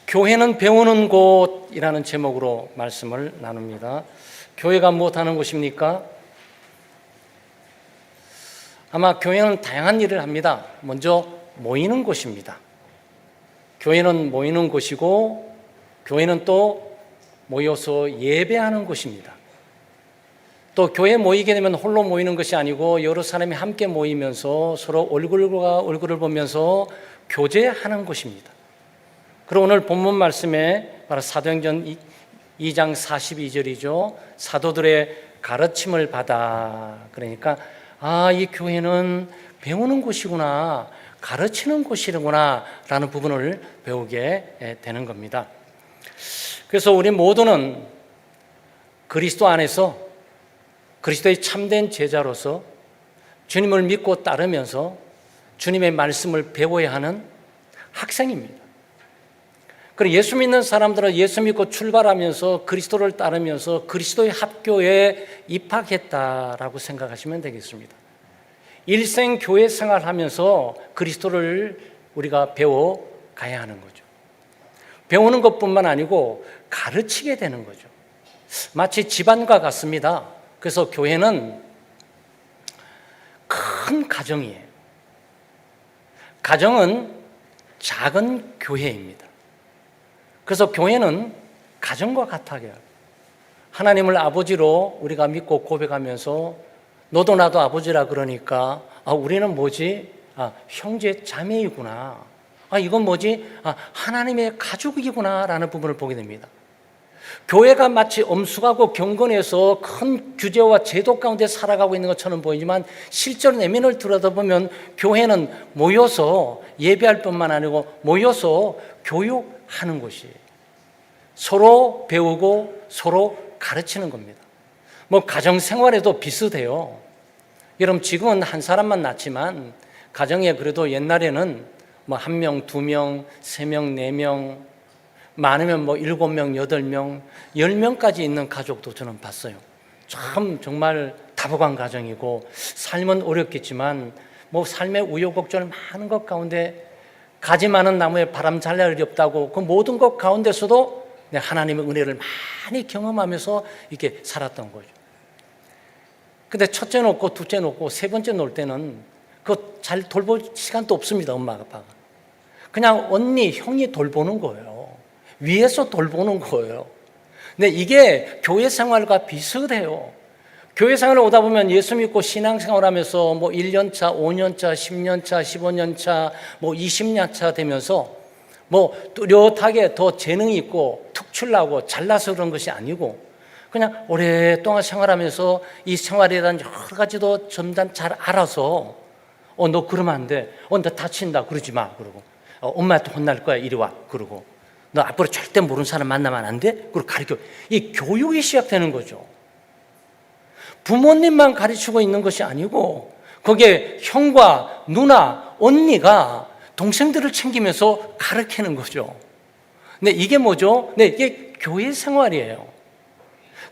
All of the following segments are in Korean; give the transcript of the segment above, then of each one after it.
교회는 배우는 곳이라는 제목으로 말씀을 나눕니다. 교회가 무엇하는 곳입니까? 아마 교회는 다양한 일을 합니다. 먼저 모이는 곳입니다. 교회는 모이는 곳이고, 교회는 또 모여서 예배하는 곳입니다. 또 교회에 모이게 되면 홀로 모이는 것이 아니고 여러 사람이 함께 모이면서 서로 얼굴과 얼굴을 보면서 교제하는 곳입니다. 그리고 오늘 본문 말씀에 바로 사도행전 2장 42절이죠. 사도들의 가르침을 받아. 그러니까 이 교회는 배우는 곳이구나, 가르치는 곳이구나 라는 부분을 배우게 되는 겁니다. 그래서 우리 모두는 그리스도 안에서 그리스도의 참된 제자로서 주님을 믿고 따르면서 주님의 말씀을 배워야 하는 학생입니다. 그리고 예수 믿는 사람들은 예수 믿고 출발하면서 그리스도를 따르면서 그리스도의 학교에 입학했다라고 생각하시면 되겠습니다. 일생 교회 생활하면서 그리스도를 우리가 배워가야 하는 거죠. 배우는 것뿐만 아니고 가르치게 되는 거죠. 마치 집안과 같습니다. 그래서 교회는 큰 가정이에요. 가정은 작은 교회입니다. 그래서 교회는 가정과 같아요. 하나님을 아버지로 우리가 믿고 고백하면서 너도 나도 아버지라 그러니까 우리는 뭐지? 형제 자매이구나. 이건 뭐지? 하나님의 가족이구나 라는 부분을 보게 됩니다. 교회가 마치 엄숙하고 경건해서 큰 규제와 제도 가운데 살아가고 있는 것처럼 보이지만 실제로 내면을 들여다보면 교회는 모여서 예배할 뿐만 아니고 모여서 교육하는 곳이에요. 서로 배우고 서로 가르치는 겁니다. 가정생활에도 비슷해요. 여러분, 지금은 한 사람만 낳지만 가정에 그래도 옛날에는 1명, 2명, 3명, 4명, 많으면 7명, 8명, 10명까지 있는 가족도 저는 봤어요. 참 정말 다복한 가정이고 삶은 어렵겠지만 삶의 우여곡절 많은 것 가운데 가지 많은 나무에 바람 잘 날 리 없다고 그 모든 것 가운데서도 하나님의 은혜를 많이 경험하면서 이렇게 살았던 거죠. 근데 첫째 놓고 둘째 놓고 세 번째 놓을 때는 그거 잘 돌볼 시간도 없습니다. 엄마 아빠가 그냥 언니 형이 돌보는 거예요. 위에서 돌보는 거예요. 근데 이게 교회 생활과 비슷해요. 교회 생활을 오다 보면 예수 믿고 신앙생활 하면서 1년차, 5년차, 10년차, 15년차, 20년차 되면서 뚜렷하게 더 재능이 있고 특출나고 잘나서 그런 것이 아니고 그냥 오랫동안 생활하면서 이 생활에 대한 여러 가지도 점점 잘 알아서 너 그러면 안 돼. 너 다친다. 그러지 마. 그러고 엄마한테 혼날 거야. 이리 와. 그러고 너 앞으로 절대 모르는 사람 만나면 안 돼. 그리고 가르쳐. 이 교육이 시작되는 거죠. 부모님만 가르치고 있는 것이 아니고 거기에 형과 누나, 언니가 동생들을 챙기면서 가르치는 거죠. 근데 이게 뭐죠? 이게 교회 생활이에요.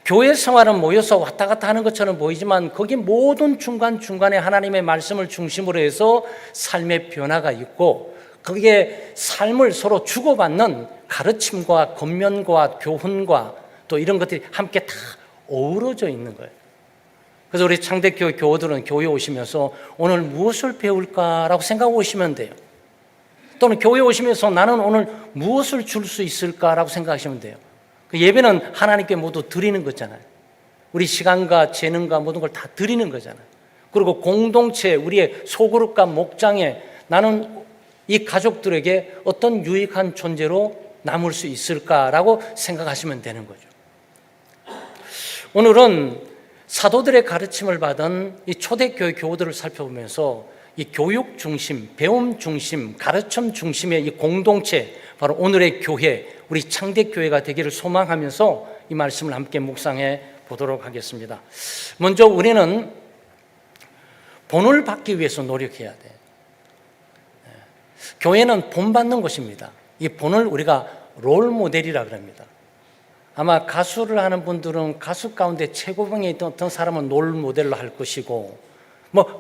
교회 생활은 모여서 왔다 갔다 하는 것처럼 보이지만 거기 모든 중간중간에 하나님의 말씀을 중심으로 해서 삶의 변화가 있고 거기에 삶을 서로 주고받는 가르침과 권면과 교훈과 또 이런 것들이 함께 다 어우러져 있는 거예요. 그래서 우리 창대교회 교우들은 교회 오시면서 오늘 무엇을 배울까라고 생각하고 오시면 돼요. 또는 교회 오시면서 나는 오늘 무엇을 줄 수 있을까라고 생각하시면 돼요. 그 예배는 하나님께 모두 드리는 거잖아요. 우리 시간과 재능과 모든 걸 다 드리는 거잖아요. 그리고 공동체, 우리의 소그룹과 목장에 나는 이 가족들에게 어떤 유익한 존재로 남을 수 있을까라고 생각하시면 되는 거죠. 오늘은 사도들의 가르침을 받은 이 초대교회 교우들을 살펴보면서 이 교육 중심, 배움 중심, 가르침 중심의 이 공동체, 바로 오늘의 교회, 우리 창대교회가 되기를 소망하면서 이 말씀을 함께 묵상해 보도록 하겠습니다. 먼저 우리는 본을 받기 위해서 노력해야 돼. 교회는 본받는 곳입니다. 이 본을 우리가 롤 모델이라 그럽니다. 아마 가수를 하는 분들은 가수 가운데 최고봉에 있던 어떤 사람은 롤 모델로 할 것이고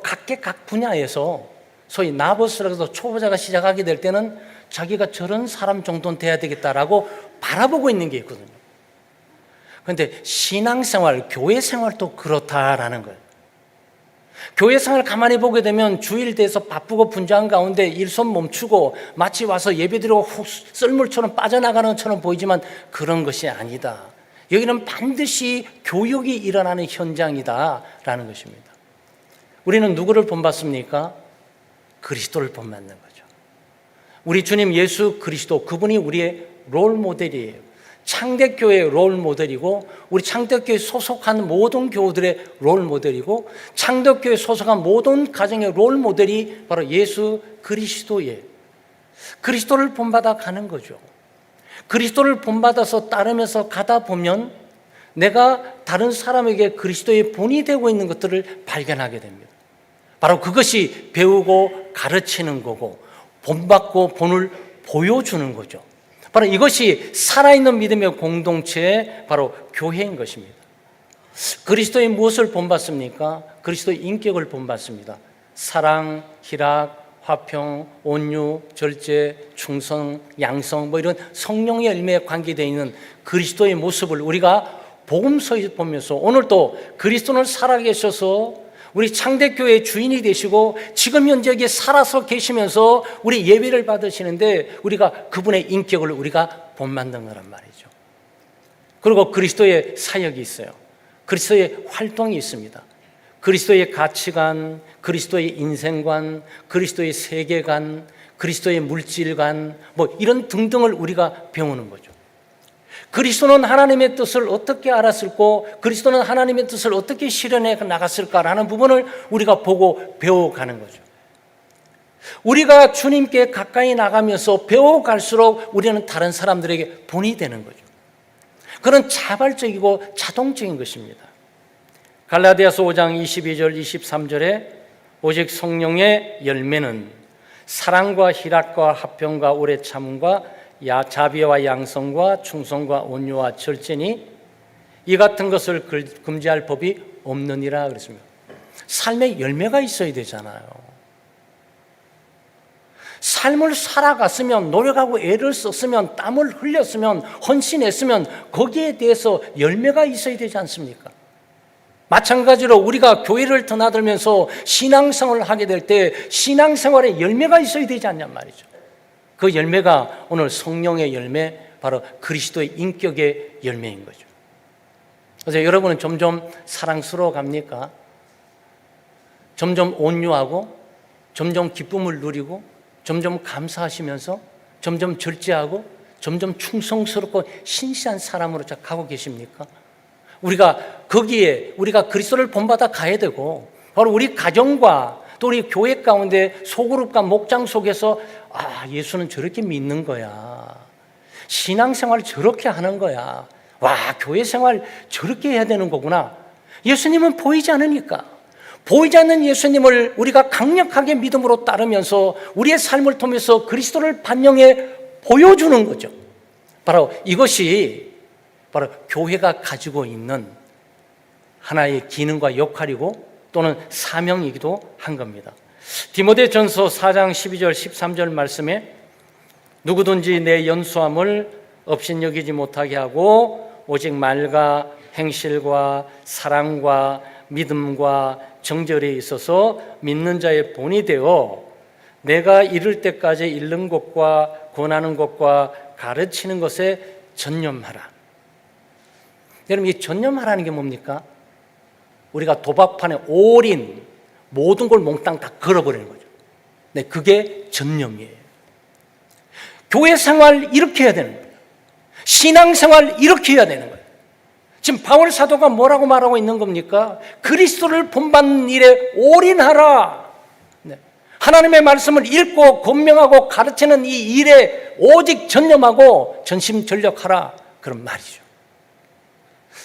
각계 각 분야에서 소위 나버스라고 해서 초보자가 시작하게 될 때는 자기가 저런 사람 정도는 돼야 되겠다라고 바라보고 있는 게 있거든요. 그런데 신앙생활, 교회 생활도 그렇다라는 거예요. 교회 생활 가만히 보게 되면 주일 돼서 바쁘고 분주한 가운데 일손 멈추고 마치 와서 예배드리고 훅 썰물처럼 빠져나가는 것처럼 보이지만 그런 것이 아니다. 여기는 반드시 교육이 일어나는 현장이다라는 것입니다. 우리는 누구를 본받습니까? 그리스도를 본받는 거죠. 우리 주님 예수 그리스도, 그분이 우리의 롤 모델이에요. 창대교회의 롤 모델이고, 우리 창대교회에 소속한 모든 교우들의 롤 모델이고, 창대교회에 소속한 모든 가정의 롤 모델이 바로 예수 그리스도예요. 그리스도를 본받아 가는 거죠. 그리스도를 본받아서 따르면서 가다 보면 내가 다른 사람에게 그리스도의 본이 되고 있는 것들을 발견하게 됩니다. 바로 그것이 배우고 가르치는 거고, 본받고 본을 보여주는 거죠. 바로 이것이 살아있는 믿음의 공동체의 바로 교회인 것입니다. 그리스도의 무엇을 본받습니까? 그리스도의 인격을 본받습니다. 사랑, 희락, 화평, 온유, 절제, 충성, 양성, 이런 성령의 열매에 관계되어 있는 그리스도의 모습을 우리가 복음서에 보면서, 오늘도 그리스도는 살아계셔서 우리 창대교회의 주인이 되시고 지금 현재 여기에 살아서 계시면서 우리 예배를 받으시는데, 우리가 그분의 인격을 우리가 본받는 거란 말이죠. 그리고 그리스도의 사역이 있어요. 그리스도의 활동이 있습니다. 그리스도의 가치관, 그리스도의 인생관, 그리스도의 세계관, 그리스도의 물질관, 이런 등등을 우리가 배우는 거죠. 그리스도는 하나님의 뜻을 어떻게 알았을고, 그리스도는 하나님의 뜻을 어떻게 실현해 나갔을까라는 부분을 우리가 보고 배워가는 거죠. 우리가 주님께 가까이 나가면서 배워갈수록 우리는 다른 사람들에게 본이 되는 거죠. 그런 자발적이고 자동적인 것입니다. 갈라디아서 5장 22절 23절에 오직 성령의 열매는 사랑과 희락과 화평과 오래 참음과 자비와 양성과 충성과 온유와 절제니 이 같은 것을 금지할 법이 없느니라 그랬습니다. 삶의 열매가 있어야 되잖아요. 삶을 살아갔으면, 노력하고 애를 썼으면, 땀을 흘렸으면, 헌신했으면 거기에 대해서 열매가 있어야 되지 않습니까? 마찬가지로 우리가 교회를 드나들면서 신앙생활을 하게 될 때 신앙생활에 열매가 있어야 되지 않냔 말이죠. 그 열매가 오늘 성령의 열매, 바로 그리스도의 인격의 열매인 거죠. 그래서 여러분은 점점 사랑스러워 갑니까? 점점 온유하고, 점점 기쁨을 누리고, 점점 감사하시면서, 점점 절제하고, 점점 충성스럽고 신실한 사람으로 가고 계십니까? 우리가 거기에 우리가 그리스도를 본받아 가야 되고, 바로 우리 가정과 또 우리 교회 가운데 소그룹과 목장 속에서 예수는 저렇게 믿는 거야, 신앙생활 저렇게 하는 거야, 교회 생활 저렇게 해야 되는 거구나. 예수님은 보이지 않으니까 보이지 않는 예수님을 우리가 강력하게 믿음으로 따르면서 우리의 삶을 통해서 그리스도를 반영해 보여주는 거죠. 바로 이것이 바로 교회가 가지고 있는 하나의 기능과 역할이고 또는 사명이기도 한 겁니다. 디모데전서 4장 12절 13절 말씀에 누구든지 내 연수함을 업신여기지 못하게 하고 오직 말과 행실과 사랑과 믿음과 정절에 있어서 믿는 자의 본이 되어 내가 이를 때까지 읽는 것과 권하는 것과 가르치는 것에 전념하라. 여러분, 이 전념하라는 게 뭡니까? 우리가 도박판에 올인, 모든 걸 몽땅 다 걸어버리는 거죠. 네, 그게 전념이에요. 교회 생활 이렇게 해야 되는 거예요. 신앙 생활 이렇게 해야 되는 거예요. 지금 바울 사도가 뭐라고 말하고 있는 겁니까? 그리스도를 본받는 일에 올인하라. 네. 하나님의 말씀을 읽고 권명하고 가르치는 이 일에 오직 전념하고 전심전력하라, 그런 말이죠.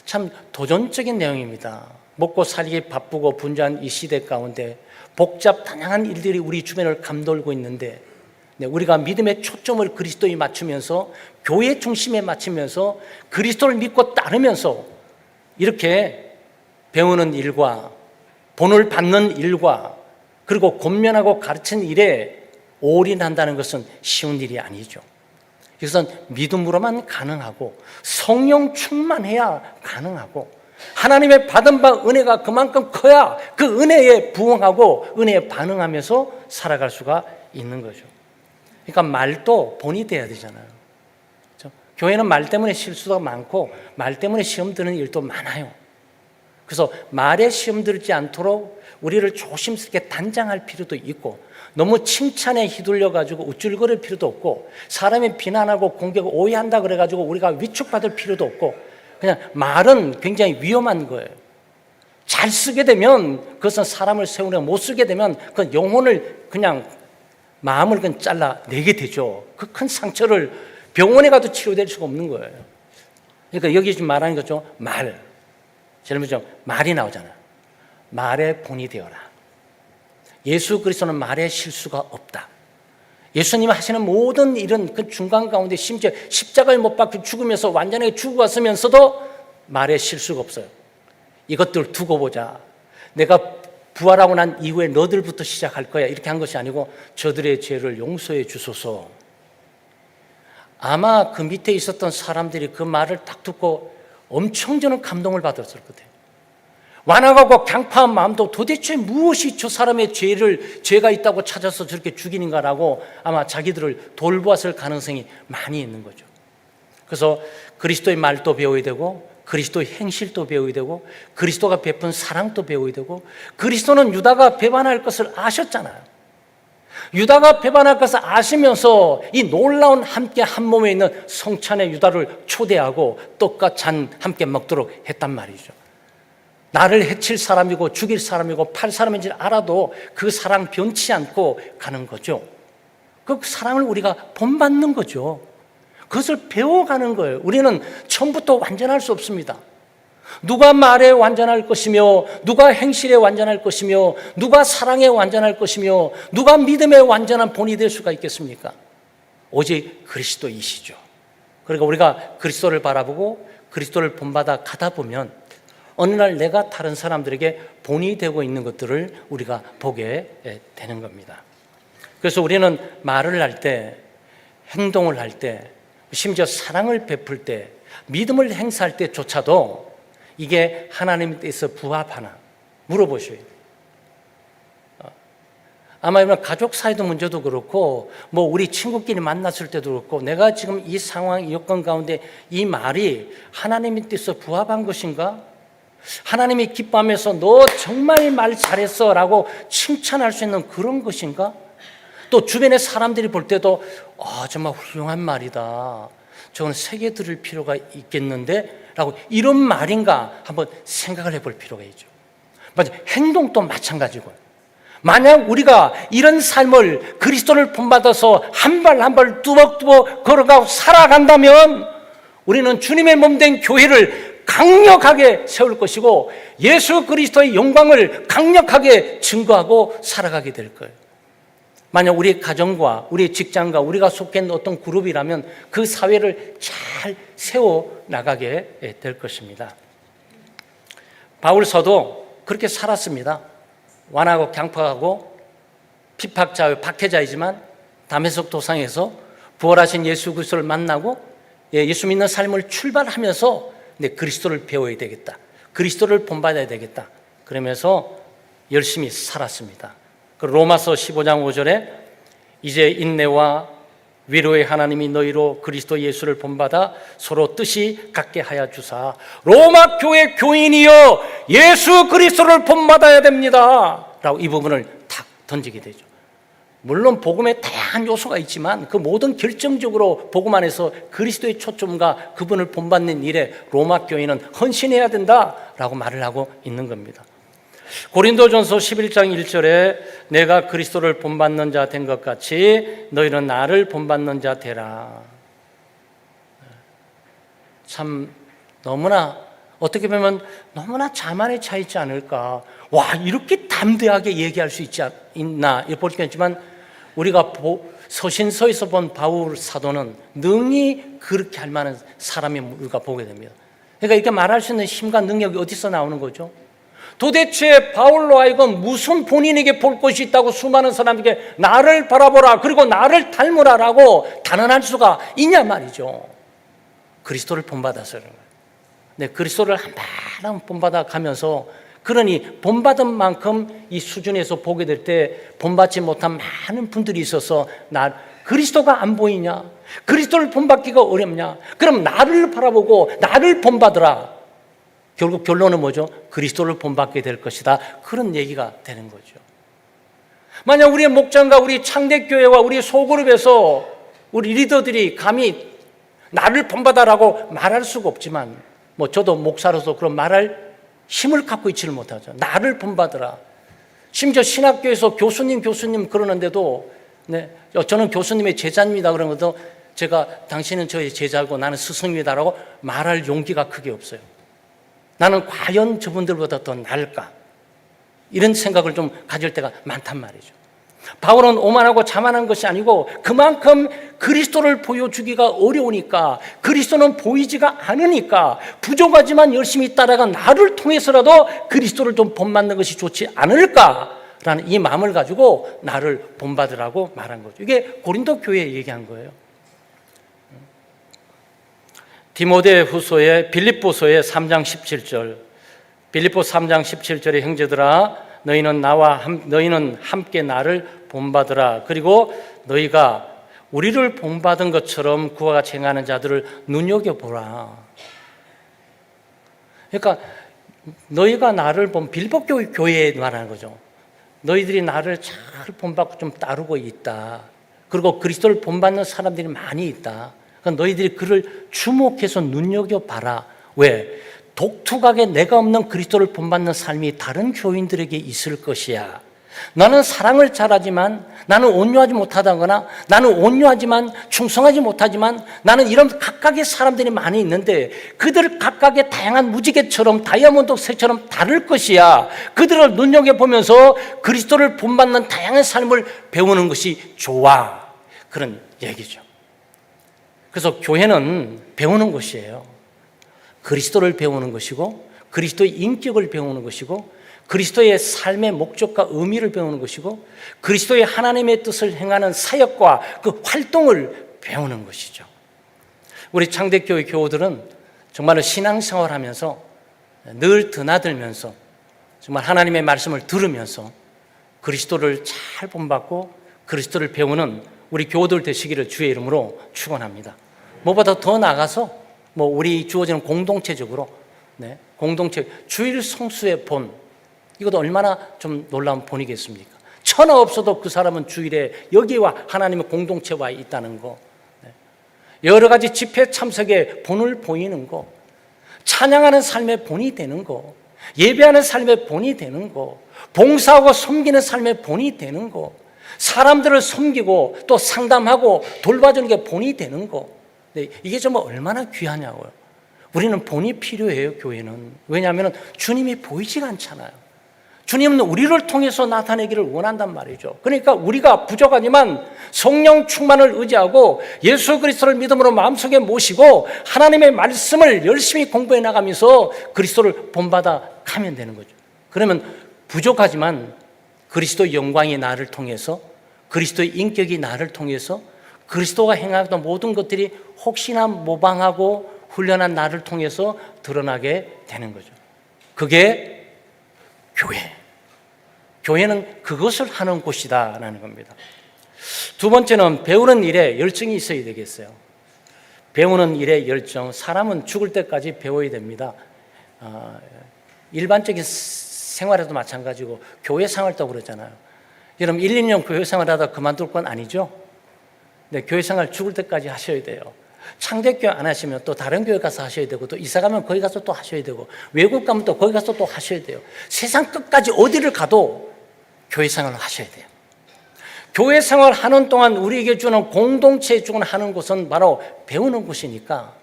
참 도전적인 내용입니다. 먹고 살기 바쁘고 분주한 이 시대 가운데 복잡 다양한 일들이 우리 주변을 감돌고 있는데, 우리가 믿음의 초점을 그리스도에 맞추면서 교회 중심에 맞추면서 그리스도를 믿고 따르면서 이렇게 배우는 일과 본을 받는 일과 그리고 권면하고 가르치는 일에 올인한다는 것은 쉬운 일이 아니죠. 이것은 믿음으로만 가능하고 성령 충만해야 가능하고 하나님의 받은 바 은혜가 그만큼 커야 그 은혜에 부응하고 은혜에 반응하면서 살아갈 수가 있는 거죠. 그러니까 말도 본이 돼야 되잖아요. 그렇죠? 교회는 말 때문에 실수가 많고 말 때문에 시험 드는 일도 많아요. 그래서 말에 시험 들지 않도록 우리를 조심스럽게 단장할 필요도 있고 너무 칭찬에 휘둘려 가지고 우쭐거릴 필요도 없고 사람이 비난하고 공격을 오해한다 그래 가지고 우리가 위축받을 필요도 없고 그냥 말은 굉장히 위험한 거예요. 잘 쓰게 되면 그것은 사람을 세우는 못 쓰게 되면 그 영혼을 그냥 마음을 그냥 잘라내게 되죠. 그 큰 상처를 병원에 가도 치료될 수가 없는 거예요. 그러니까 여기 지금 말하는 거죠. 말. 젊은이죠. 말이 나오잖아요. 말의 본이 되어라. 예수 그리스도는 말에 실수가 없다. 예수님이 하시는 모든 일은 그 중간 가운데 심지어 십자가에 못 박혀 죽으면서 완전하게 죽어갔으면서도 말에 실수가 없어요. 이것들 두고 보자. 내가 부활하고 난 이후에 너들부터 시작할 거야. 이렇게 한 것이 아니고 저들의 죄를 용서해 주소서. 아마 그 밑에 있었던 사람들이 그 말을 딱 듣고 엄청 저는 감동을 받았을 것 같아요. 완악하고 강파한 마음도 도대체 무엇이 저 사람의 죄가 있다고 찾아서 저렇게 죽이는가라고 아마 자기들을 돌보았을 가능성이 많이 있는 거죠. 그래서 그리스도의 말도 배워야 되고 그리스도의 행실도 배워야 되고 그리스도가 베푼 사랑도 배워야 되고 그리스도는 유다가 배반할 것을 아셨잖아요. 유다가 배반할 것을 아시면서 이 놀라운 함께 한 몸에 있는 성찬의 유다를 초대하고 떡과 잔 함께 먹도록 했단 말이죠. 나를 해칠 사람이고 죽일 사람이고 팔 사람인 줄 알아도 그 사랑 변치 않고 가는 거죠. 그 사랑을 우리가 본받는 거죠. 그것을 배워가는 거예요. 우리는 처음부터 완전할 수 없습니다. 누가 말에 완전할 것이며 누가 행실에 완전할 것이며 누가 사랑에 완전할 것이며 누가 믿음에 완전한 본이 될 수가 있겠습니까? 오직 그리스도이시죠. 그러니까 우리가 그리스도를 바라보고 그리스도를 본받아 가다 보면 어느 날 내가 다른 사람들에게 본이 되고 있는 것들을 우리가 보게 되는 겁니다. 그래서 우리는 말을 할 때, 행동을 할 때, 심지어 사랑을 베풀 때, 믿음을 행사할 때조차도 이게 하나님에 대해서 부합하나 물어보셔야 돼요. 아마 이런 가족 사이도 문제도 그렇고 뭐 우리 친구끼리 만났을 때도 그렇고 내가 지금 이 상황, 이 여건 가운데 이 말이 하나님의 뜻에 부합한 것인가? 하나님이 기뻐하면서 너 정말 말 잘했어 라고 칭찬할 수 있는 그런 것인가? 또 주변의 사람들이 볼 때도 정말 훌륭한 말이다. 저건 새겨 들을 필요가 있겠는데 라고 이런 말인가 한번 생각을 해볼 필요가 있죠. 맞아, 행동도 마찬가지고요. 만약 우리가 이런 삶을 그리스도를 본받아서 한 발 한 발 뚜벅뚜벅 걸어가고 살아간다면 우리는 주님의 몸된 교회를 강력하게 세울 것이고 예수 그리스도의 영광을 강력하게 증거하고 살아가게 될 거예요. 만약 우리 가정과 우리 직장과 우리가 속해 있는 어떤 그룹이라면 그 사회를 잘 세워나가게 될 것입니다. 바울 사도 그렇게 살았습니다. 완악하고 강팍하고 피박자요 박해자이지만 다메섹 도상에서 부활하신 예수 그리스도를 만나고 예수 믿는 삶을 출발하면서 그리스도를 배워야 되겠다. 그리스도를 본받아야 되겠다. 그러면서 열심히 살았습니다. 로마서 15장 5절에 이제 인내와 위로의 하나님이 너희로 그리스도 예수를 본받아 서로 뜻이 같게 하여 주사 로마 교회 교인이여 예수 그리스도를 본받아야 됩니다 라고 이 부분을 탁 던지게 되죠. 물론 복음에 다양한 요소가 있지만 그 모든 결정적으로 복음 안에서 그리스도의 초점과 그분을 본받는 일에 로마 교인은 헌신해야 된다라고 말을 하고 있는 겁니다. 고린도전서 11장 1절에 내가 그리스도를 본받는 자 된 것 같이 너희는 나를 본받는 자 되라. 참 너무나 어떻게 보면 너무나 자만에 차 있지 않을까. 와 이렇게 담대하게 얘기할 수 있나 이렇게 볼 수 있지만 우리가 서신서에서 본 바울 사도는 능히 그렇게 할 만한 사람이 우리가 보게 됩니다. 그러니까 이렇게 말할 수 있는 힘과 능력이 어디서 나오는 거죠? 도대체 바울로 하여금 무슨 본인에게 볼 것이 있다고 수많은 사람에게 나를 바라보라, 그리고 나를 닮으라라고 단언할 수가 있냐 말이죠. 그리스도를 본받아서 그런 거예요. 네, 그리스도를 한 번 본받아 가면서, 그러니 본받은 만큼 이 수준에서 보게 될 때 본받지 못한 많은 분들이 있어서 그리스도가 안 보이냐? 그리스도를 본받기가 어렵냐? 그럼 나를 바라보고 나를 본받으라. 결국 결론은 뭐죠? 그리스도를 본받게 될 것이다. 그런 얘기가 되는 거죠. 만약 우리의 목장과 우리 창대교회와 우리 소그룹에서 우리 리더들이 감히 나를 본받아라고 말할 수가 없지만, 저도 목사로서 그런 말할 힘을 갖고 있지를 못하죠. 나를 본받으라. 심지어 신학교에서 교수님 그러는데도, 네, 저는 교수님의 제자입니다 그런 것도 제가 당신은 저의 제자고 나는 스승입니다라고 말할 용기가 크게 없어요. 나는 과연 저분들보다 더 나을까? 이런 생각을 좀 가질 때가 많단 말이죠. 바울은 오만하고 자만한 것이 아니고 그만큼 그리스도를 보여주기가 어려우니까, 그리스도는 보이지가 않으니까 부족하지만 열심히 따라간 나를 통해서라도 그리스도를 좀 본받는 것이 좋지 않을까라는 이 마음을 가지고 나를 본받으라고 말한 거죠. 이게 고린도 교회에 얘기한 거예요. 디모데후서의 빌립보서의 3장 17절, 빌립보 3장 17절의 형제들아 너희는 함께 나를 본받으라. 그리고 너희가 우리를 본받은 것처럼 그와 같이 행하는 자들을 눈여겨보라. 그러니까 너희가 나를 빌립보 교회에 말하는 거죠. 너희들이 나를 잘 본받고 좀 따르고 있다. 그리고 그리스도를 본받는 사람들이 많이 있다. 그러니까 너희들이 그를 주목해서 눈여겨봐라. 왜? 독특하게 내가 없는 그리스도를 본받는 삶이 다른 교인들에게 있을 것이야. 나는 사랑을 잘하지만, 나는 온유하지 못하다거나, 나는 온유하지만 충성하지 못하지만, 나는 이런 각각의 사람들이 많이 있는데 그들 각각의 다양한 무지개처럼 다이아몬드 새처럼 다를 것이야. 그들을 눈여겨보면서 그리스도를 본받는 다양한 삶을 배우는 것이 좋아. 그런 얘기죠. 그래서 교회는 배우는 것이에요. 그리스도를 배우는 것이고, 그리스도의 인격을 배우는 것이고, 그리스도의 삶의 목적과 의미를 배우는 것이고, 그리스도의 하나님의 뜻을 행하는 사역과 그 활동을 배우는 것이죠. 우리 창대교회 교우들은 정말로 신앙생활하면서 늘 드나들면서 정말 하나님의 말씀을 들으면서 그리스도를 잘 본받고 그리스도를 배우는 우리 교우들 되시기를 주의 이름으로 축원합니다. 무엇보다 더 나아가서 우리 주어지는 공동체적으로, 네, 공동체 주일 성수의 본, 이것도 얼마나 좀 놀라운 본이겠습니까? 천하 없어도 그 사람은 주일에 여기와 하나님의 공동체와 있다는 거, 네, 여러 가지 집회 참석의 본을 보이는 거, 찬양하는 삶의 본이 되는 거, 예배하는 삶의 본이 되는 거, 봉사하고 섬기는 삶의 본이 되는 거, 사람들을 섬기고 또 상담하고 돌봐주는 게 본이 되는 거, 네, 이게 정말 얼마나 귀하냐고요. 우리는 본이 필요해요, 교회는. 왜냐하면 주님이 보이지가 않잖아요. 주님은 우리를 통해서 나타내기를 원한단 말이죠. 그러니까 우리가 부족하지만 성령 충만을 의지하고 예수 그리스도를 믿음으로 마음속에 모시고 하나님의 말씀을 열심히 공부해 나가면서 그리스도를 본받아 가면 되는 거죠. 그러면 부족하지만 그리스도의 영광이 나를 통해서, 그리스도의 인격이 나를 통해서, 그리스도가 행하던 모든 것들이 혹시나 모방하고 훈련한 나를 통해서 드러나게 되는 거죠. 그게 교회. 교회는 그것을 하는 곳이다라는 겁니다. 두 번째는 배우는 일에 열정이 있어야 되겠어요. 배우는 일에 열정. 사람은 죽을 때까지 배워야 됩니다. 일반적인 생활에도 마찬가지고 교회 생활도 그러잖아요. 여러분 1, 2년 교회 생활하다 그만둘 건 아니죠? 네, 교회 생활 죽을 때까지 하셔야 돼요. 창대교회 안 하시면 또 다른 교회 가서 하셔야 되고, 또 이사 가면 거기 가서 또 하셔야 되고, 외국 가면 또 거기 가서 또 하셔야 돼요. 세상 끝까지 어디를 가도 교회 생활을 하셔야 돼요. 교회 생활 하는 동안 우리에게 주는 공동체에 주는 하는 것은 바로 배우는 곳이니까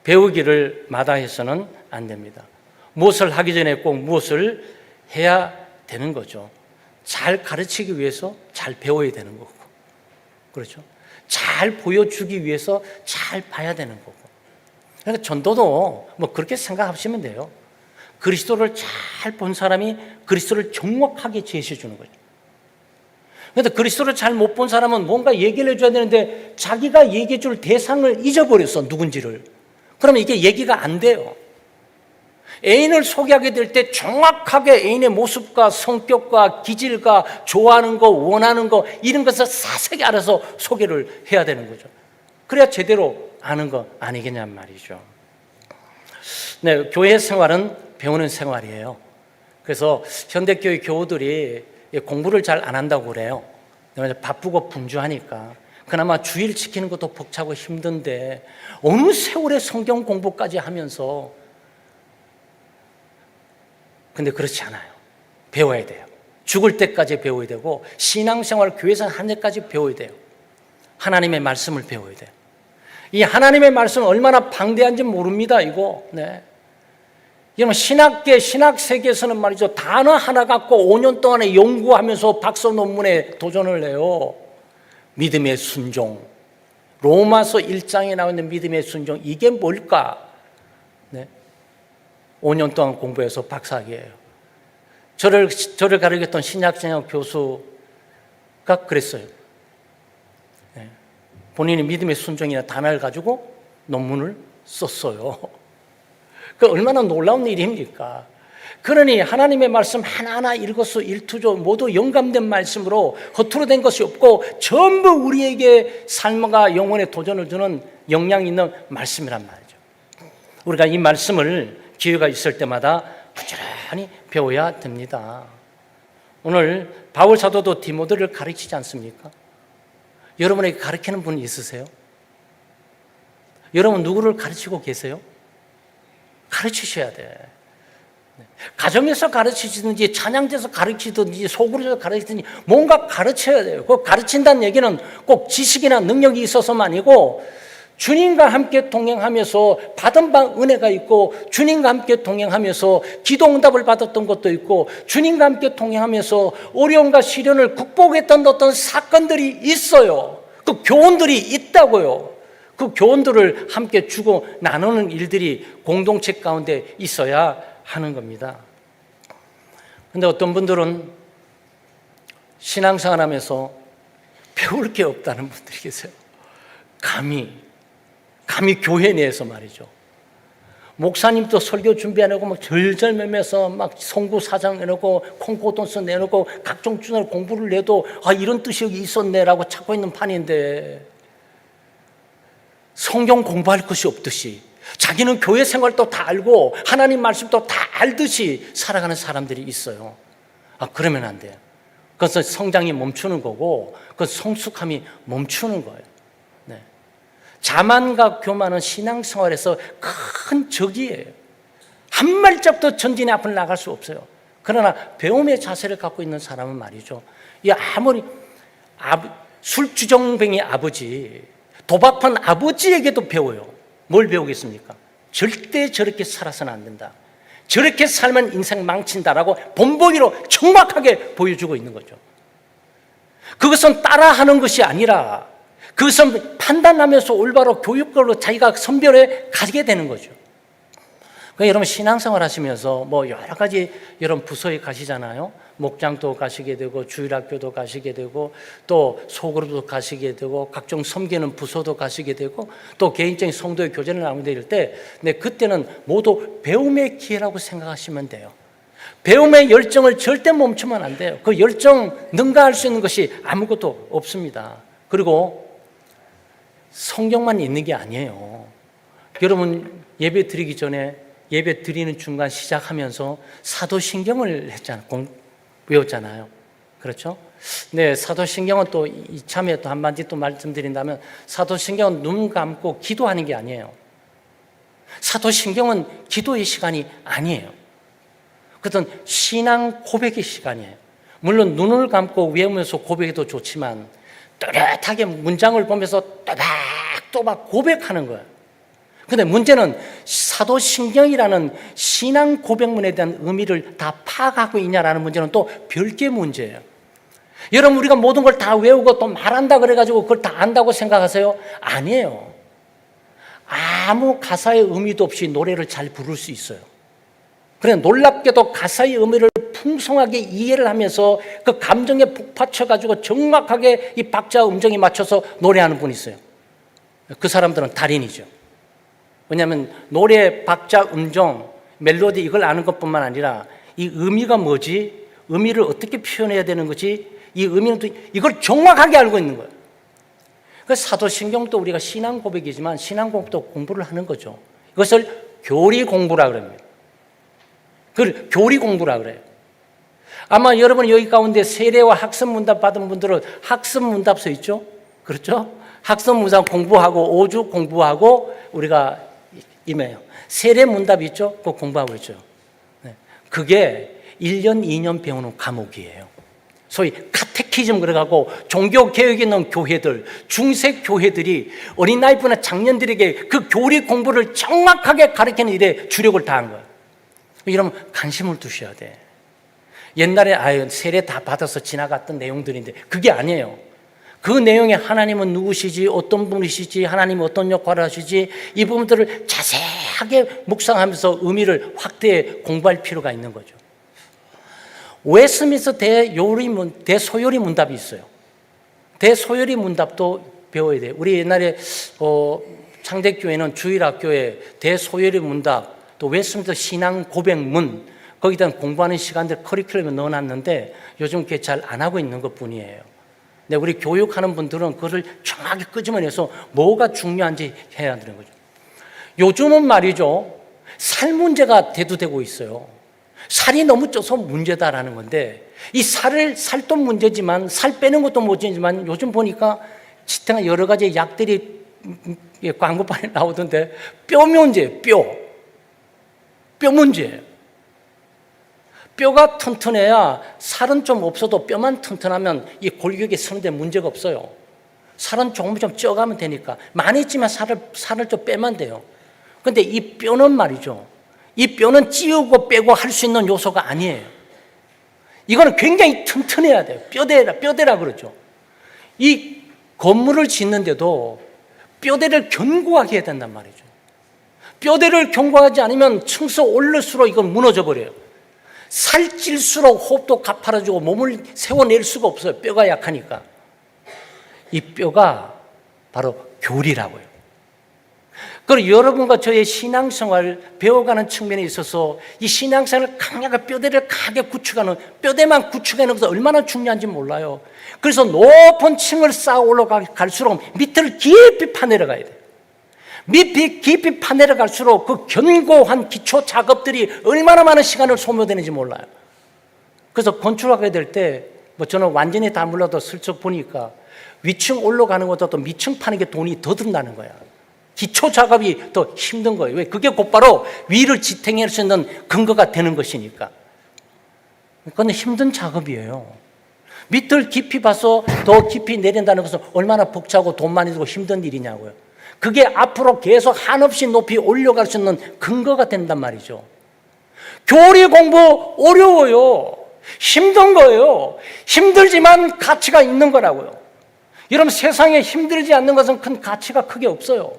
배우기를 마다해서는 안 됩니다. 무엇을 하기 전에 꼭 무엇을 해야 되는 거죠. 잘 가르치기 위해서 잘 배워야 되는 거고, 그렇죠? 잘 보여주기 위해서 잘 봐야 되는 거고. 그러니까 전도도 그렇게 생각하시면 돼요. 그리스도를 잘 본 사람이 그리스도를 정확하게 제시해 주는 거죠. 그런데 그리스도를 잘 못 본 사람은 뭔가 얘기를 해줘야 되는데 자기가 얘기해 줄 대상을 잊어버렸어, 누군지를. 그러면 이게 얘기가 안 돼요. 애인을 소개하게 될 때 정확하게 애인의 모습과 성격과 기질과 좋아하는 거, 원하는 거 이런 것을 자세히 알아서 소개를 해야 되는 거죠. 그래야 제대로 아는 거 아니겠냔 말이죠. 네, 교회 생활은 배우는 생활이에요. 그래서 현대교회 교우들이 공부를 잘 안 한다고 그래요. 바쁘고 분주하니까. 그나마 주일 지키는 것도 벅차고 힘든데 어느 세월에 성경 공부까지 하면서. 근데 그렇지 않아요. 배워야 돼요. 죽을 때까지 배워야 되고 신앙생활 교회에서 한 해까지 배워야 돼요. 하나님의 말씀을 배워야 돼요. 이 하나님의 말씀은 얼마나 방대한지 모릅니다. 이거. 네. 여러분 신학계, 신학세계에서는 말이죠. 단어 하나 갖고 5년 동안에 연구하면서 박사 논문에 도전을 해요. 믿음의 순종. 로마서 1장에 나와 있는 믿음의 순종. 이게 뭘까? 네. 5년 동안 공부해서 박사학위예요. 저를 가르쳤던 신약성역 교수가 그랬어요. 네. 본인이 믿음의 순종이나 단어를 가지고 논문을 썼어요. 그 얼마나 놀라운 일입니까? 그러니 하나님의 말씀 하나하나 일거수일투족 모두 영감된 말씀으로 허투루 된 것이 없고 전부 우리에게 삶과 영혼에 도전을 주는 영향 있는 말씀이란 말이죠. 우리가 이 말씀을 기회가 있을 때마다 부지런히 배워야 됩니다. 오늘 바울 사도도 디모데를 가르치지 않습니까? 여러분에게 가르치는 분이 있으세요? 여러분 누구를 가르치고 계세요? 가르치셔야 돼. 가정에서 가르치든지 찬양대에서 가르치든지 소그룹에서 가르치든지 뭔가 가르쳐야 돼요. 그 가르친다는 얘기는 꼭 지식이나 능력이 있어서만 아니고 주님과 함께 동행하면서 받은 바 은혜가 있고 주님과 함께 동행하면서 기도 응답을 받았던 것도 있고 주님과 함께 동행하면서 어려움과 시련을 극복했던 어떤 사건들이 있어요. 그 교훈들이 있다고요. 그 교훈들을 함께 주고 나누는 일들이 공동체 가운데 있어야 하는 겁니다. 그런데 어떤 분들은 신앙생활 하면서 배울 게 없다는 분들이 계세요. 감히 교회 내에서 말이죠. 목사님도 설교 준비해내고 막 절절매매서 막 송구 사장 내놓고 콩고돈스 내놓고 각종 주날 공부를 내도 이런 뜻이 여기 있었네라고 찾고 있는 판인데 성경 공부할 것이 없듯이 자기는 교회 생활도 다 알고 하나님 말씀도 다 알듯이 살아가는 사람들이 있어요. 그러면 안 돼요. 그것은 성장이 멈추는 거고 그 성숙함이 멈추는 거예요. 네. 자만과 교만은 신앙생활에서 큰 적이에요. 한 발짝도 전진의 앞을 나갈 수 없어요. 그러나 배움의 자세를 갖고 있는 사람은 말이죠. 아무리 술주정뱅이 아버지, 도박판 아버지에게도 배워요. 뭘 배우겠습니까? 절대 저렇게 살아서는 안 된다. 저렇게 살면 인생 망친다라고 본보기로 정확하게 보여주고 있는 거죠. 그것은 따라하는 것이 아니라 그것은 판단하면서 올바로 교육별로 자기가 선별해 가게 되는 거죠. 그러니까 여러분 신앙생활 하시면서 여러 가지 여러분 부서에 가시잖아요. 목장도 가시게 되고 주일학교도 가시게 되고 또 소그룹도 가시게 되고 각종 섬기는 부서도 가시게 되고 또 개인적인 성도의 교제를 나누게 될 때 그때는 모두 배움의 기회라고 생각하시면 돼요. 배움의 열정을 절대 멈추면 안 돼요. 그 열정 능가할 수 있는 것이 아무것도 없습니다. 그리고 성경만 있는 게 아니에요. 여러분 예배 드리기 전에 예배 드리는 중간 시작하면서 사도신경을 외웠잖아요. 그렇죠? 네, 사도신경은 또 이참에 또 한마디 또 말씀드린다면 사도신경은 눈 감고 기도하는 게 아니에요. 사도신경은 기도의 시간이 아니에요. 그것은 신앙 고백의 시간이에요. 물론 눈을 감고 외우면서 고백해도 좋지만 또렷하게 문장을 보면서 또박또박 고백하는 거예요. 그런데 문제는 사도신경이라는 신앙 고백문에 대한 의미를 다 파악하고 있냐라는 문제는 또 별개의 문제예요. 여러분 우리가 모든 걸 다 외우고 또 말한다 그래가지고 그걸 다 안다고 생각하세요? 아니에요. 아무 가사의 의미도 없이 노래를 잘 부를 수 있어요. 그래 놀랍게도 가사의 의미를 풍성하게 이해를 하면서 그 감정에 북받쳐가지고 정확하게 이 박자 음정에 맞춰서 노래하는 분이 있어요. 그 사람들은 달인이죠. 왜냐하면 노래 박자 음정 멜로디 이걸 아는 것뿐만 아니라 이 의미가 뭐지? 의미를 어떻게 표현해야 되는 거지? 이 의미는 또 이걸 정확하게 알고 있는 거예요. 그 사도신경도 우리가 신앙 고백이지만 신앙 고백도 공부를 하는 거죠. 이것을 교리 공부라 그럽니다. 그걸 교리 공부라 그래요. 아마 여러분 여기 가운데 세례와 학습 문답 받은 분들은 학습 문답서 있죠? 그렇죠? 학습 문답 공부하고 5주 공부하고 우리가 임해요. 세례 문답 있죠? 그거 공부하고 있죠. 그게 1년, 2년 배우는 과목이에요. 소위 카테키즘 그래가고 종교개혁에 있는 교회들, 중세교회들이 어린아이부나 장년들에게 그 교리 공부를 정확하게 가르치는 일에 주력을 다한 거예요. 이러면 관심을 두셔야 돼. 옛날에 세례 다 받아서 지나갔던 내용들인데 그게 아니에요. 그 내용에 하나님은 누구시지, 어떤 분이시지, 하나님은 어떤 역할을 하시지, 이 부분들을 자세하게 묵상하면서 의미를 확대해 공부할 필요가 있는 거죠. 웨스민스터 대소요리 문답이 있어요. 대소요리 문답도 배워야 돼요. 우리 옛날에 창대교회는 주일학교에 대소요리 문답, 또 웨스민스터 신앙 고백문, 거기다 공부하는 시간들 커리큘럼에 넣어놨는데 요즘 그게 잘 안 하고 있는 것 뿐이에요. 근데 우리 교육하는 분들은 그걸 정확히 끄집어내서 뭐가 중요한지 해야 되는 거죠. 요즘은 말이죠, 살 문제가 대두되고 있어요. 살이 너무 쪄서 문제다라는 건데, 이 살도 문제지만 살 빼는 것도 문제지만 요즘 보니까 지탱한 여러 가지 약들이 광고판에 나오던데 뼈 문제예요. 뼈 문제예요. 뼈가 튼튼해야 살은 좀 없어도 뼈만 튼튼하면 이 골격이 서는데 문제가 없어요. 살은 조금 좀 쪄가면 되니까 많이 찌면 살을 좀 빼면 돼요. 그런데 이 뼈는 말이죠, 이 뼈는 찌우고 빼고 할 수 있는 요소가 아니에요. 이거는 굉장히 튼튼해야 돼요. 뼈대라 그러죠. 이 건물을 짓는데도 뼈대를 견고하게 해야 된단 말이죠. 뼈대를 견고하지 않으면 층수 올릴수록 이건 무너져 버려요. 살찔수록 호흡도 가파라지고 몸을 세워낼 수가 없어요. 뼈가 약하니까. 이 뼈가 바로 교리라고요. 그리고 여러분과 저의 신앙생활 배워가는 측면에 있어서 이 신앙생활을 강하게 뼈대를 강하게 구축하는, 뼈대만 구축하는 것은 얼마나 중요한지 몰라요. 그래서 높은 층을 쌓아 올라갈수록 밑을 깊이 파내려가야 돼요. 밑이 깊이 파내려갈수록 그 견고한 기초 작업들이 얼마나 많은 시간을 소모되는지 몰라요. 그래서 건축하게 될 때 저는 완전히 다 몰라도 슬쩍 보니까 위층 올라가는 것보다 또 밑층 파는 게 돈이 더 든다는 거야. 기초 작업이 더 힘든 거예요. 왜? 그게 곧바로 위를 지탱할 수 있는 근거가 되는 것이니까. 그건 힘든 작업이에요. 밑을 깊이 봐서 더 깊이 내린다는 것은 얼마나 벅차고 돈 많이 들고 힘든 일이냐고요. 그게 앞으로 계속 한없이 높이 올려갈 수 있는 근거가 된단 말이죠. 교리 공부 어려워요. 힘든 거예요. 힘들지만 가치가 있는 거라고요. 여러분, 세상에 힘들지 않는 것은 큰 가치가 크게 없어요.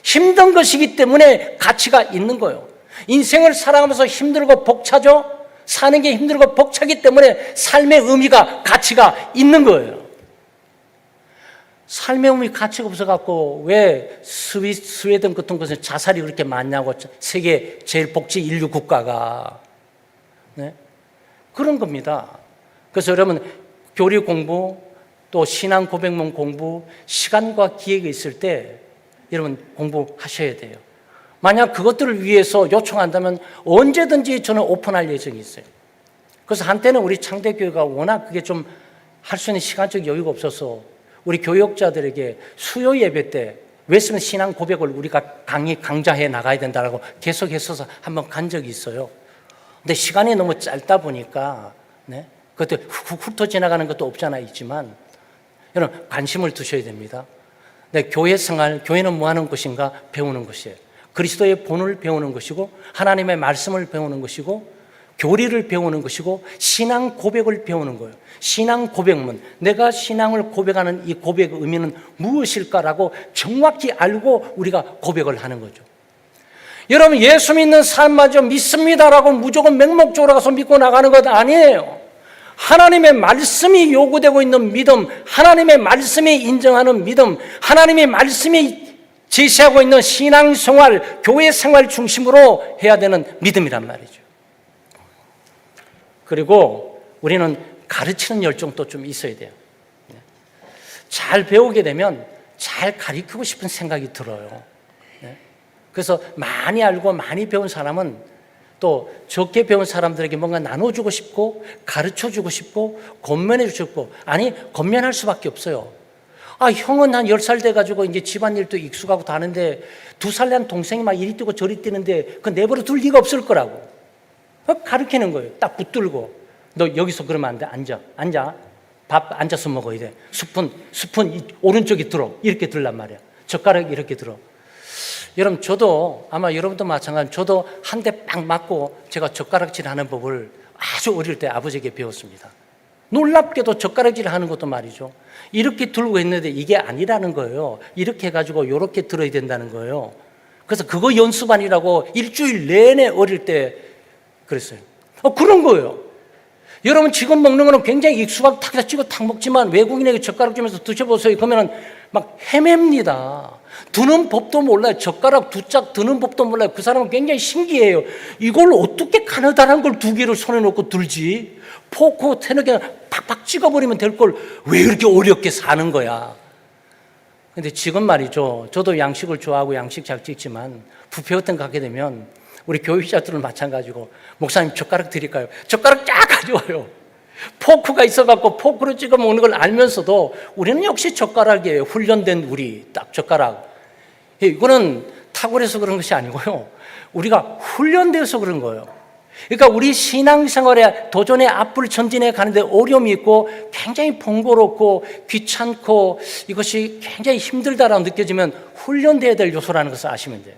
힘든 것이기 때문에 가치가 있는 거예요. 인생을 살아가면서 힘들고 벅차죠? 사는 게 힘들고 벅차기 때문에 삶의 의미가, 가치가 있는 거예요. 삶의 의미 가치가 없어갖고 왜 스웨덴 같은 곳에 자살이 그렇게 많냐고, 세계 제일 복지 인류 국가가. 네? 그런 겁니다. 그래서 여러분, 교리 공부, 또 신앙 고백문 공부, 시간과 기회가 있을 때 여러분 공부하셔야 돼요. 만약 그것들을 위해서 요청한다면 언제든지 저는 오픈할 예정이 있어요. 그래서 한때는 우리 창대교회가 워낙 그게 좀 할 수 있는 시간적 여유가 없어서 우리 교역자들에게 수요 예배 때 웨스민스터 신앙 고백을 우리가 강좌해 나가야 된다고 계속해서 한번 간 적이 있어요. 근데 시간이 너무 짧다 보니까, 네? 그것도 훑어 지나가는 것도 없잖아 있지만, 여러분 관심을 두셔야 됩니다. 네, 교회 생활, 교회는 뭐 하는 것인가? 배우는 것이에요. 그리스도의 본을 배우는 것이고, 하나님의 말씀을 배우는 것이고, 교리를 배우는 것이고, 신앙 고백을 배우는 거예요. 신앙 고백문, 내가 신앙을 고백하는 이 고백의 의미는 무엇일까라고 정확히 알고 우리가 고백을 하는 거죠. 여러분, 예수 믿는 사람마저 믿습니다라고 무조건 맹목적으로 가서 믿고 나가는 것 아니에요. 하나님의 말씀이 요구되고 있는 믿음, 하나님의 말씀이 인정하는 믿음, 하나님의 말씀이 제시하고 있는 신앙생활, 교회생활 중심으로 해야 되는 믿음이란 말이죠. 그리고 우리는 가르치는 열정도 좀 있어야 돼요. 잘 배우게 되면 잘 가르치고 싶은 생각이 들어요. 그래서 많이 알고 많이 배운 사람은 또 적게 배운 사람들에게 뭔가 나눠주고 싶고 가르쳐주고 싶고 권면해주고 싶고, 아니 권면할 수밖에 없어요. 형은 한 10살 돼가지고 이제 집안일도 익숙하고 다 하는데 2살 난 동생이 막 이리 뛰고 저리 뛰는데 그 내버려 둘 리가 없을 거라고 가르치는 거예요. 딱 붙들고, 너 여기서 그러면 안 돼. 앉아. 밥 앉아서 먹어야 돼. 스푼 오른쪽에 들어. 이렇게 들란 말이야. 젓가락 이렇게 들어. 여러분, 저도 아마 여러분도 마찬가지로 저도 한 대 빡 맞고 제가 젓가락질 하는 법을 아주 어릴 때 아버지에게 배웠습니다. 놀랍게도 젓가락질 하는 것도 말이죠, 이렇게 들고 했는데 이게 아니라는 거예요. 이렇게 해가지고 이렇게 들어야 된다는 거예요. 그래서 그거 연습반이라고 일주일 내내 어릴 때 그랬어요. 그런 거예요. 여러분, 지금 먹는 거는 굉장히 익숙하게 탁 찍어 탁 먹지만 외국인에게 젓가락 주면서 드셔보세요. 그러면 막 헤맵니다. 드는 법도 몰라요. 젓가락 2짝 드는 법도 몰라요. 그 사람은 굉장히 신기해요. 이걸 어떻게 가느다란 걸 2개를 손에 놓고 들지? 포크 테너 그냥 팍팍 찍어버리면 될 걸 왜 이렇게 어렵게 사는 거야? 근데 지금 말이죠, 저도 양식을 좋아하고 양식 잘 찍지만 뷔페 같은 거 가게 되면 우리 교육자들은 마찬가지고, 목사님 젓가락 드릴까요? 젓가락 쫙 가져와요. 포크가 있어갖고 포크로 찍어 먹는 걸 알면서도 우리는 역시 젓가락이에요. 훈련된 우리 딱 젓가락. 이거는 탁월해서 그런 것이 아니고요, 우리가 훈련되어서 그런 거예요. 그러니까 우리 신앙생활에 도전의 앞을 전진해 가는데 어려움이 있고 굉장히 번거롭고 귀찮고 이것이 굉장히 힘들다라고 느껴지면 훈련돼야 될 요소라는 것을 아시면 돼요.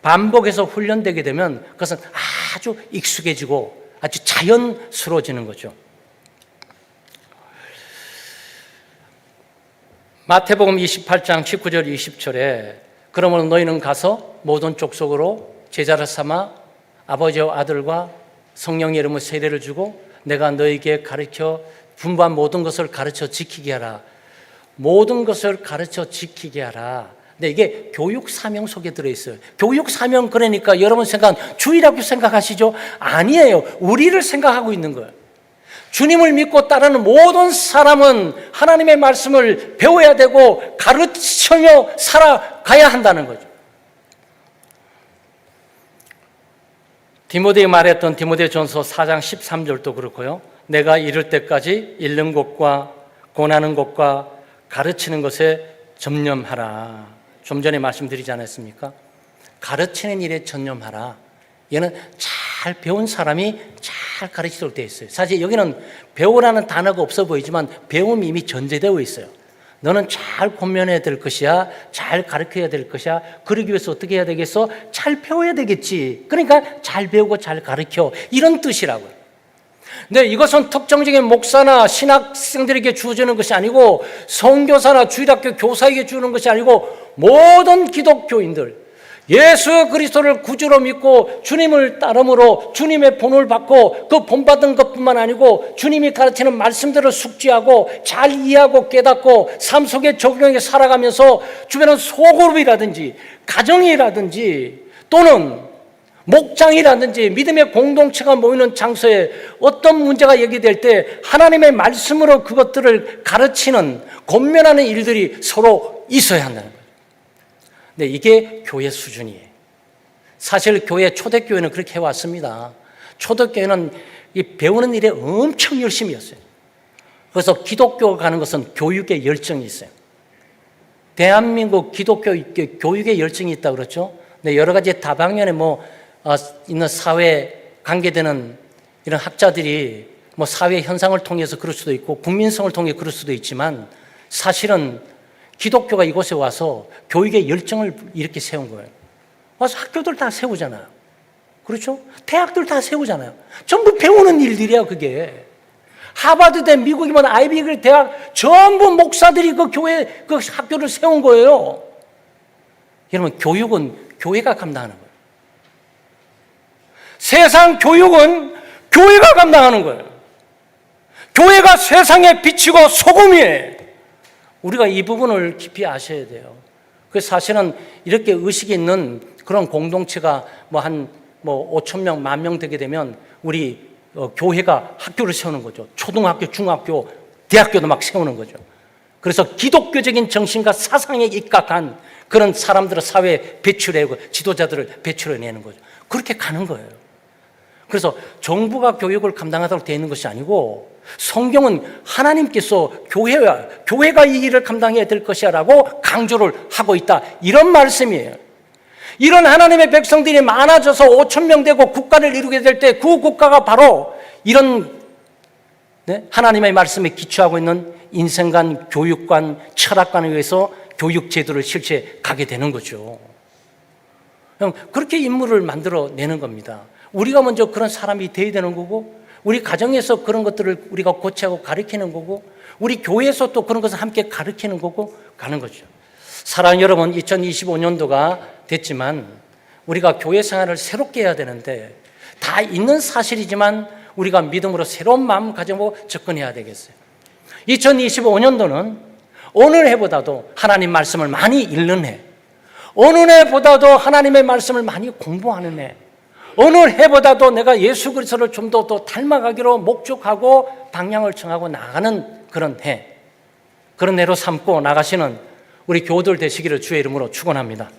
반복해서 훈련되게 되면 그것은 아주 익숙해지고 아주 자연스러워지는 거죠. 마태복음 28장 19절 20절에 그러므로 너희는 가서 모든 족속으로 제자를 삼아 아버지와 아들과 성령의 이름으로 세례를 주고 내가 너희에게 가르쳐 분부한 모든 것을 가르쳐 지키게 하라. 모든 것을 가르쳐 지키게 하라. 근데 이게 교육 사명 속에 들어있어요. 교육 사명, 그러니까 여러분 생각은 주일학교 생각하시죠? 아니에요. 우리를 생각하고 있는 거예요. 주님을 믿고 따르는 모든 사람은 하나님의 말씀을 배워야 되고 가르치며 살아가야 한다는 거죠. 디모데에 말했던 디모데전서 4장 13절도 그렇고요. 내가 이를 때까지 읽는 것과 권하는 것과 가르치는 것에 전념하라. 좀 전에 말씀드리지 않았습니까? 가르치는 일에 전념하라. 얘는 잘 배운 사람이 잘 가르치도록 되어 있어요. 사실 여기는 배우라는 단어가 없어 보이지만 배움이 이미 전제되어 있어요. 너는 잘 권면해야 될 것이야. 잘 가르쳐야 될 것이야. 그러기 위해서 어떻게 해야 되겠어? 잘 배워야 되겠지. 그러니까 잘 배우고 잘 가르쳐. 이런 뜻이라고요. 근데 이것은 특정적인 목사나 신학생들에게 주어지는 것이 아니고 선교사나 주일학교 교사에게 주는 것이 아니고 모든 기독교인들, 예수 그리스도를 구주로 믿고 주님을 따름으로 주님의 본을 받고 그 본받은 것뿐만 아니고 주님이 가르치는 말씀들을 숙지하고 잘 이해하고 깨닫고 삶 속에 적용해 살아가면서 주변은 소그룹이라든지 가정이라든지 또는 목장이라든지 믿음의 공동체가 모이는 장소에 어떤 문제가 얘기될 때 하나님의 말씀으로 그것들을 가르치는 권면하는 일들이 서로 있어야 한다는 거예요. 네, 이게 교회 수준이에요. 사실 교회 초대교회는 그렇게 해왔습니다. 초대교회는 이 배우는 일에 엄청 열심히 했어요. 그래서 기독교가 가는 것은 교육의 열정이 있어요. 대한민국 기독교 교육의 열정이 있다고 그렇죠. 네, 여러 가지 다방면에 있는 사회 관계되는 이런 학자들이 사회 현상을 통해서 그럴 수도 있고 국민성을 통해 그럴 수도 있지만 사실은 기독교가 이곳에 와서 교육의 열정을 이렇게 세운 거예요. 와서 학교들 다 세우잖아요. 그렇죠? 대학들 다 세우잖아요. 전부 배우는 일들이야, 그게. 하버드대, 미국이면 아이비리그 대학 전부 목사들이 그 교회, 그 학교를 세운 거예요. 여러분, 교육은 교회가 감당하는 거예요. 세상 교육은 교회가 감당하는 거예요. 교회가 세상에 비치고 소금이에요. 우리가 이 부분을 깊이 아셔야 돼요. 그 사실은 이렇게 의식이 있는 그런 공동체가 한 5천 명, 10,000명 되게 되면 우리 교회가 학교를 세우는 거죠. 초등학교, 중학교, 대학교도 막 세우는 거죠. 그래서 기독교적인 정신과 사상에 입각한 그런 사람들을 사회에 배출해고 지도자들을 배출해내는 거죠. 그렇게 가는 거예요. 그래서 정부가 교육을 감당하도록 되어 있는 것이 아니고 성경은 하나님께서 교회가 이 일을 감당해야 될 것이라고 강조를 하고 있다. 이런 말씀이에요. 이런 하나님의 백성들이 많아져서 5천 명 되고 국가를 이루게 될 때 그 국가가 바로 이런 하나님의 말씀에 기초하고 있는 인생관, 교육관, 철학관에 의해서 교육 제도를 실제 가게 되는 거죠. 그렇게 인물을 만들어내는 겁니다. 우리가 먼저 그런 사람이 되어야 되는 거고, 우리 가정에서 그런 것들을 우리가 고치고 가르치는 거고, 우리 교회에서 또 그런 것을 함께 가르치는 거고 가는 거죠. 사랑하는 여러분, 2025년도가 됐지만 우리가 교회 생활을 새롭게 해야 되는데, 다 있는 사실이지만 우리가 믿음으로 새로운 마음 가지고 접근해야 되겠어요. 2025년도는 어느 해보다도 하나님 말씀을 많이 읽는 해, 어느 해보다도 하나님의 말씀을 많이 공부하는 해, 어느 해보다도 내가 예수 그리스도를 좀 더 닮아가기로 목적하고 방향을 정하고 나가는 그런 해, 그런 해로 삼고 나가시는 우리 교우들 되시기를 주의 이름으로 축원합니다.